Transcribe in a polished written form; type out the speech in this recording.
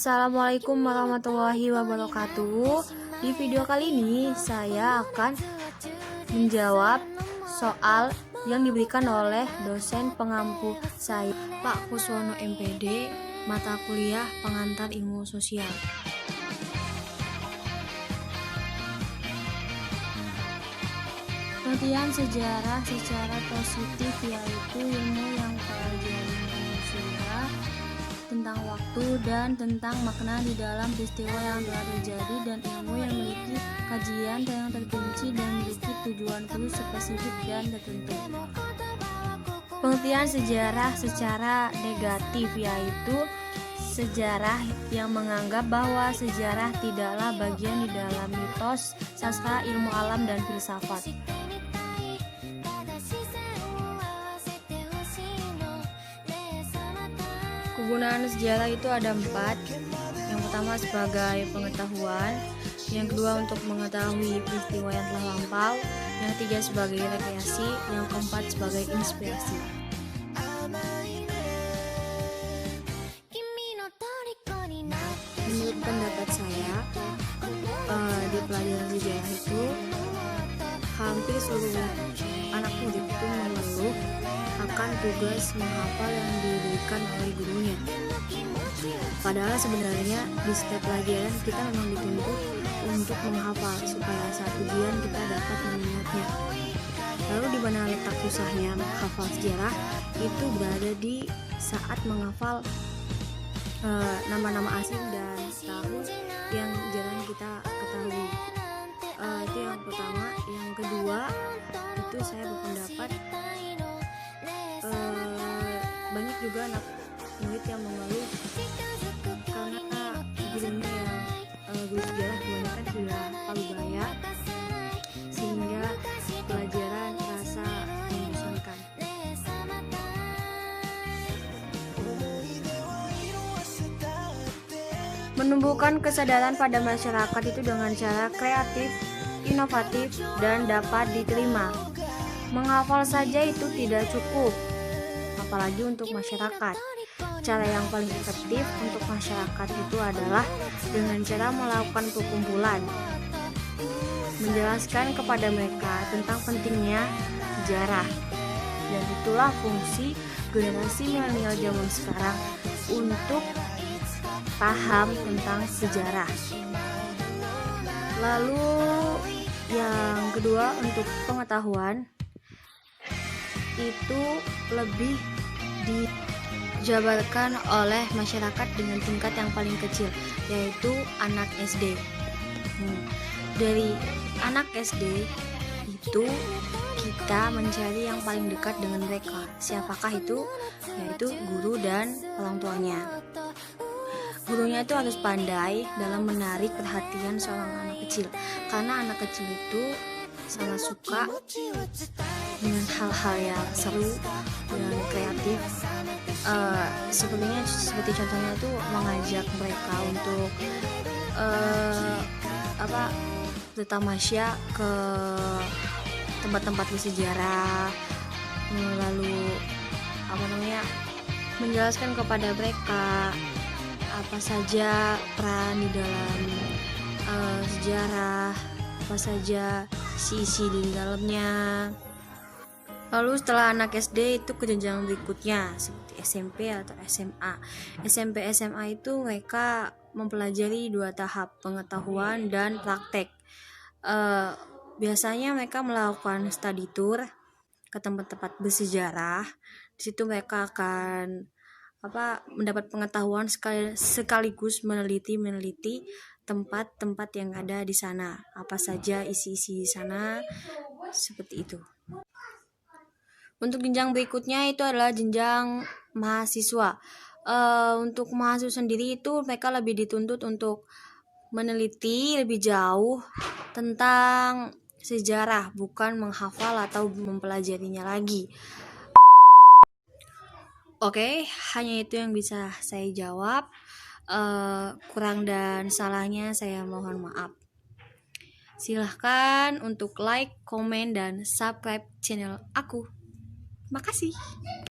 Assalamualaikum warahmatullahi wabarakatuh. Di video kali ini saya akan menjawab soal yang diberikan oleh dosen pengampu saya, Pak Kuswono MPD, mata kuliah pengantar ilmu sosial. Pengertian sejarah secara positif yaitu ilmu yang mempelajari manusia tentang waktu dan tentang makna di dalam peristiwa yang telah terjadi, dan ilmu yang memiliki kajian yang terperinci dan memiliki tujuan khusus spesifik dan tertentu. Pengertian sejarah secara negatif yaitu sejarah yang menganggap bahwa sejarah tidaklah bagian di dalam mitos, sastra, ilmu alam, dan filsafat. Kegunaan sejarah itu ada 4. Yang pertama sebagai pengetahuan, yang kedua untuk mengetahui peristiwa yang telah lampau, yang ketiga sebagai rekreasi, yang keempat sebagai inspirasi. Menurut pendapat saya, di pelajaran sejarah itu hampir seluruh anak murid itu mengeluh akan tugas menghafal yang diberikan oleh gurunya. Padahal sebenarnya di setiap pelajaran kita memang dituntut untuk menghafal supaya saat ujian kita dapat mengingatnya. Lalu di mana letak susahnya menghafal sejarah? Itu berada di saat menghafal nama-nama asing dan tahun yang jarang kita ketahui. Itu yang pertama. Yang kedua, itu saya berpendapat banyak juga anak murid yang mengeluh karena gurunya yang guru sejarah kebanyakan sudah parubaya sehingga pelajaran terasa membosankan. Menumbuhkan kesadaran pada masyarakat itu dengan cara kreatif, inovatif, dan dapat diterima. Menghafal saja itu tidak cukup, apalagi untuk masyarakat. Cara yang paling efektif untuk masyarakat itu adalah dengan cara melakukan perkumpulan, menjelaskan kepada mereka tentang pentingnya sejarah. Dan itulah fungsi generasi milenial zaman sekarang untuk paham tentang sejarah. Lalu yang kedua untuk pengetahuan itu lebih dijabarkan oleh masyarakat dengan tingkat yang paling kecil, yaitu anak SD. Dari anak SD itu kita mencari yang paling dekat dengan mereka. Siapakah itu? Yaitu guru dan orang tuanya. Gurunya itu harus pandai dalam menarik perhatian seorang anak kecil, karena anak kecil itu sangat suka dengan hal-hal yang seru dan kreatif. Seperti contohnya itu mengajak mereka untuk bertamasya ke tempat-tempat bersejarah, lalu menjelaskan kepada mereka apa saja peran di dalam sejarah, apa saja isi di dalamnya. Lalu setelah anak SD itu ke jenjang berikutnya seperti SMP atau SMA. SMP SMA itu mereka mempelajari 2 tahap, pengetahuan dan praktek. Biasanya mereka melakukan study tour ke tempat-tempat bersejarah. Di situ mereka akan mendapat pengetahuan sekaligus meneliti tempat-tempat yang ada di sana, apa saja isi-isi di sana, seperti itu. Untuk jenjang berikutnya itu adalah jenjang mahasiswa. Untuk mahasiswa sendiri itu mereka lebih dituntut untuk meneliti lebih jauh tentang sejarah, bukan menghafal atau mempelajarinya lagi. Oke, hanya itu yang bisa saya jawab. Kurang dan salahnya saya mohon maaf. Silahkan untuk like, komen, dan subscribe channel aku. Makasih.